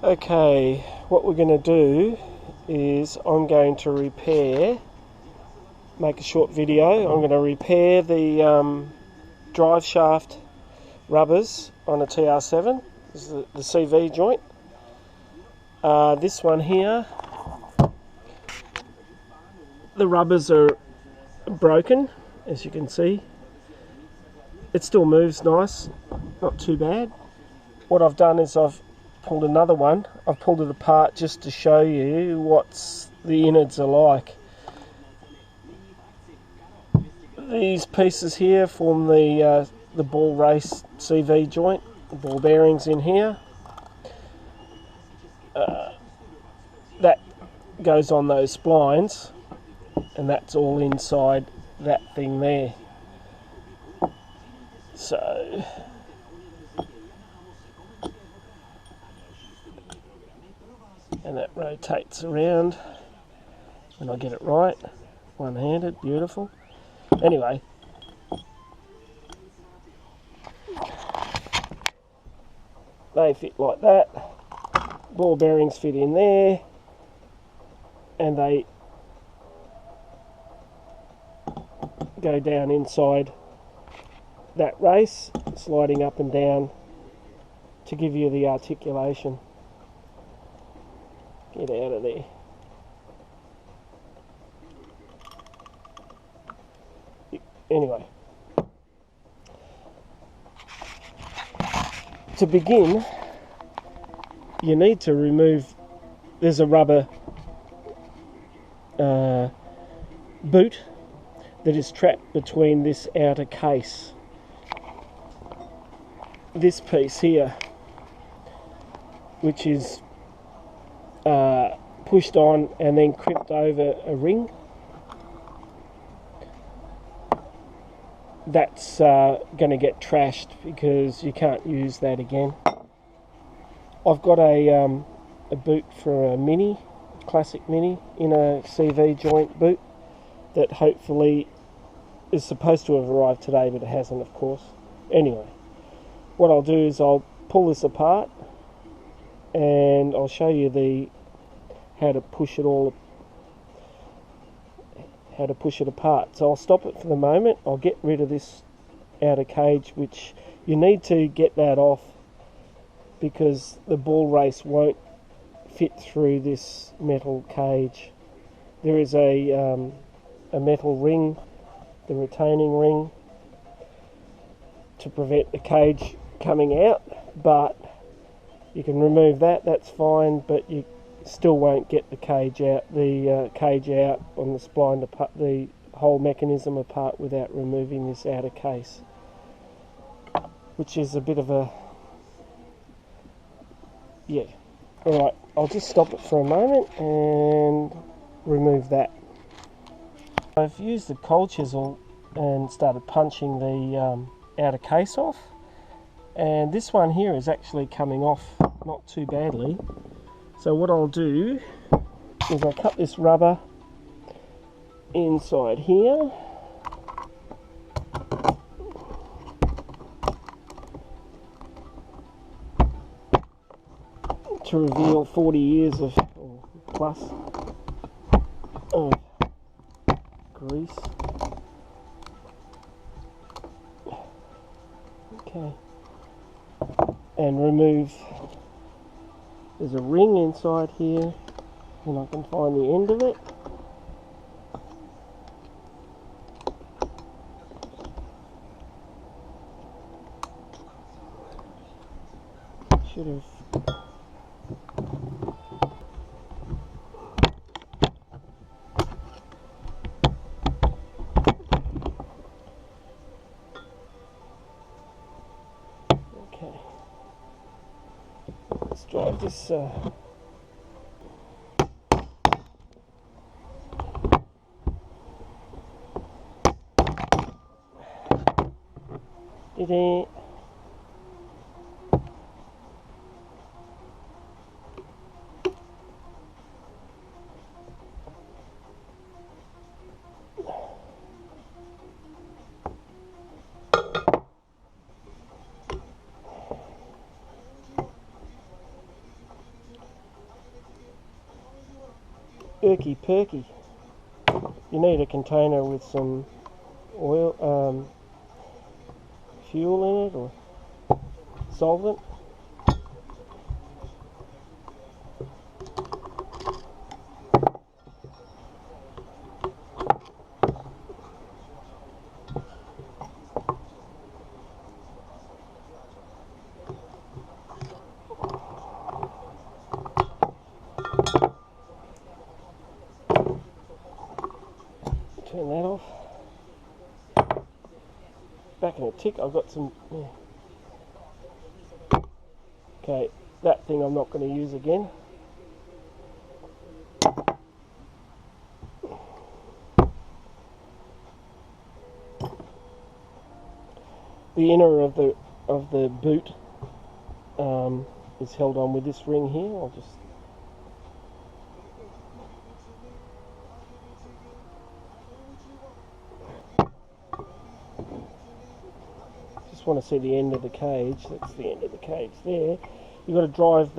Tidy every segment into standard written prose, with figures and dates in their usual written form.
Okay, what we're going to do is I'm going to make a short video. I'm going to repair the drive shaft rubbers on a TR7. This is the CV joint. This one here, the rubbers are broken, as you can see. It still moves nice, not too bad. What I've done is I've pulled another one. I've pulled it apart just to show you what the innards are like. These pieces here form the ball race CV joint. The ball bearings in here. That goes on those splines, and that's all inside that thing there. So and that rotates around when I get it right, one-handed, beautiful. Anyway, they fit like that, ball bearings fit in there, and they go down inside that race, sliding up and down to give you the articulation. Get out of there. Anyway, to begin, you need to remove, there's a rubber boot that is trapped between this outer case. This piece here, which is pushed on and then crimped over a ring, that's going to get trashed because you can't use that again. I've got a boot for a Mini, classic Mini, in a CV joint boot that hopefully is supposed to have arrived today, but it hasn't, of course. Anyway, what I'll do is I'll pull this apart and I'll show you how to push it apart. So I'll stop it for the moment. I'll get rid of this outer cage, which you need to get that off because the ball race won't fit through this metal cage. There is a metal ring, the retaining ring, to prevent the cage coming out, but you can remove that, that's fine, but you still won't get the cage out, on the spline, the whole mechanism apart without removing this outer case, which is a bit of a, yeah. Alright, I'll just stop it for a moment and remove that. I've used the cold chisel and started punching the outer case off, and this one here is actually coming off not too badly. So what I'll do is I'll cut this rubber inside here, to reveal 40 years of, or plus, of grease. Okay, and remove, there's a ring inside here, and I can find the end of it. Should have. Okay. Let's drive this. It. irky perky. You need a container with some oil, fuel in it, or solvent. Turn that off. Back in a tick, I've got some... Yeah. Okay, that thing I'm not going to use again. The inner of the boot is held on with this ring here. I'll just want to see the end of the cage. That's the end of the cage there. You've got to drive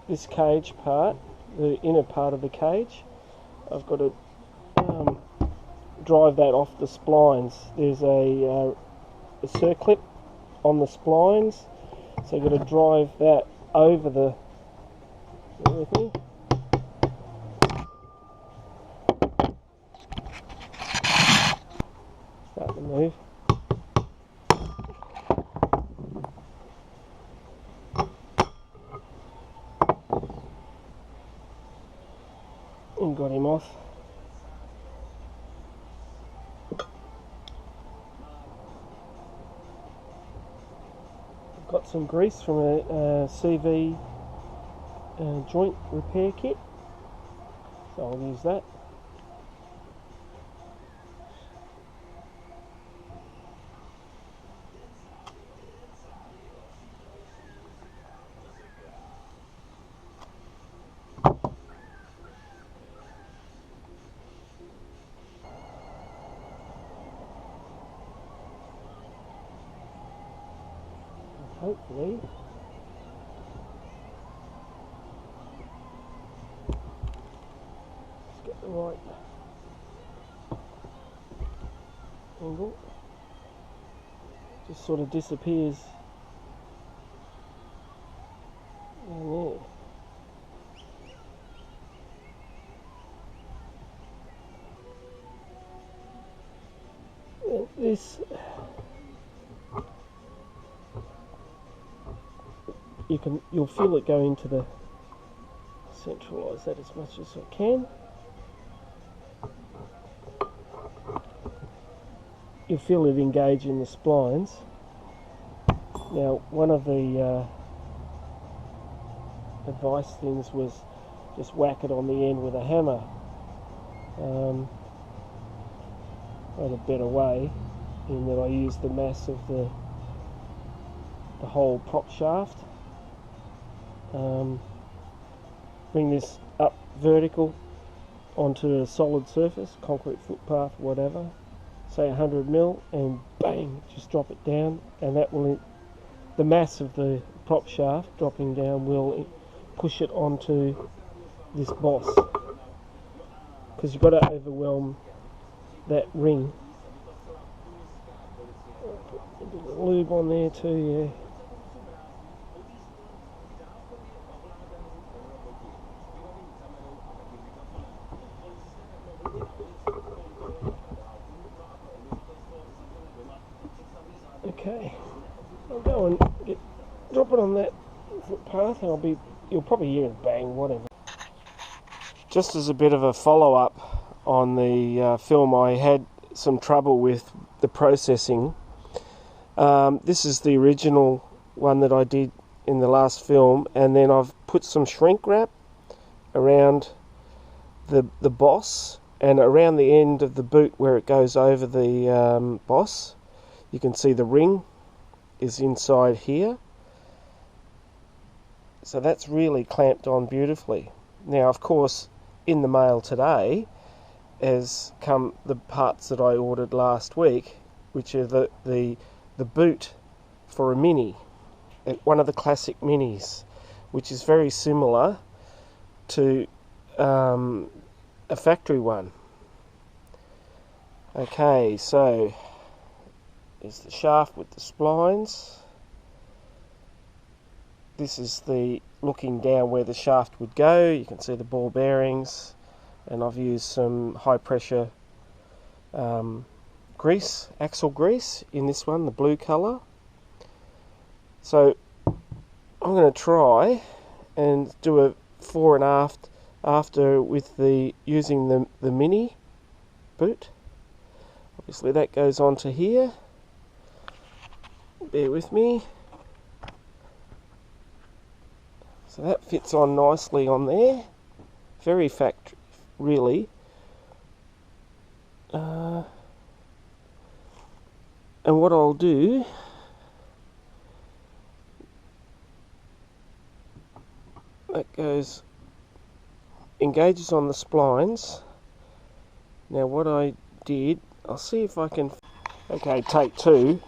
this cage part, the inner part of the cage. I've got to drive that off the splines. There's a circlip on the splines, so you've got to drive that over the... Bear with me. Start to move. And got him off. Got some grease from a CV joint repair kit, so I'll use that. Hopefully let's get the right angle. Just sort of disappears down there. And this you'll feel it go into the... Centralise that as much as I can. You'll feel it engage in the splines. Now, one of the advice things was just whack it on the end with a hammer. I had a better way in that I used the mass of the whole PropShaft. Bring this up vertical onto a solid surface, concrete footpath, whatever, say 100mm, and bang, just drop it down, and that will, the mass of the PropShaft dropping down will push it onto this boss, because you've got to overwhelm that ring. Put a bit of lube on there too, yeah. Okay, I'll go and drop it on that footpath, and you'll probably hear it bang, whatever. Just as a bit of a follow-up on the film, I had some trouble with the processing. This is the original one that I did in the last film, and then I've put some shrink wrap around the boss and around the end of the boot where it goes over the boss. You can see the ring is inside here. So that's really clamped on beautifully. Now, of course, in the mail today has come the parts that I ordered last week, which are the boot for a Mini, one of the classic Minis, which is very similar to a factory one. Okay, so there's the shaft with the splines. This is the looking down where the shaft would go. You can see the ball bearings, and I've used some high pressure grease, axle grease in this one, the blue colour. So I'm going to try and do a fore and aft after with the using the mini boot. Obviously that goes onto here. Bear with me. So that fits on nicely on there. Very factory, really. And what I'll do, that goes, engages on the splines. Now what I did, I'll see if I can, okay, take two.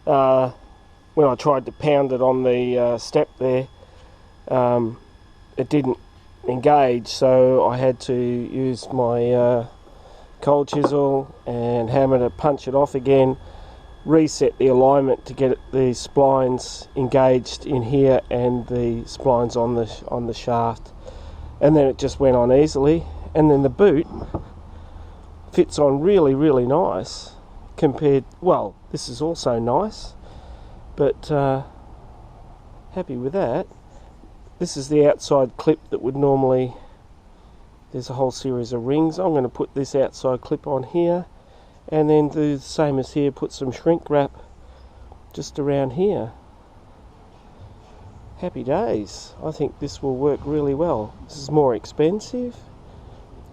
When I tried to pound it on the step there, it didn't engage, so I had to use my cold chisel and hammer to punch it off again, reset the alignment to get the splines engaged in here and the splines on the shaft, and then it just went on easily. And then the boot fits on really nice compared, well, this is also nice, but happy with that. This is the outside clip that would normally, there's a whole series of rings. I'm going to put this outside clip on here and then do the same as here, put some shrink wrap just around here. Happy days. I think this will work really well. This is more expensive.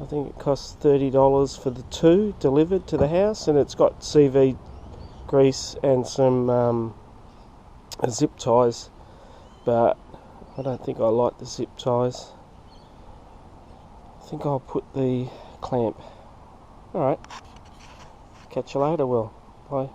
I think it costs $30 for the two delivered to the house, and it's got CV grease and some zip ties, but I don't think I like the zip ties. I think I'll put the clamp. Alright, catch you later, Will. Bye.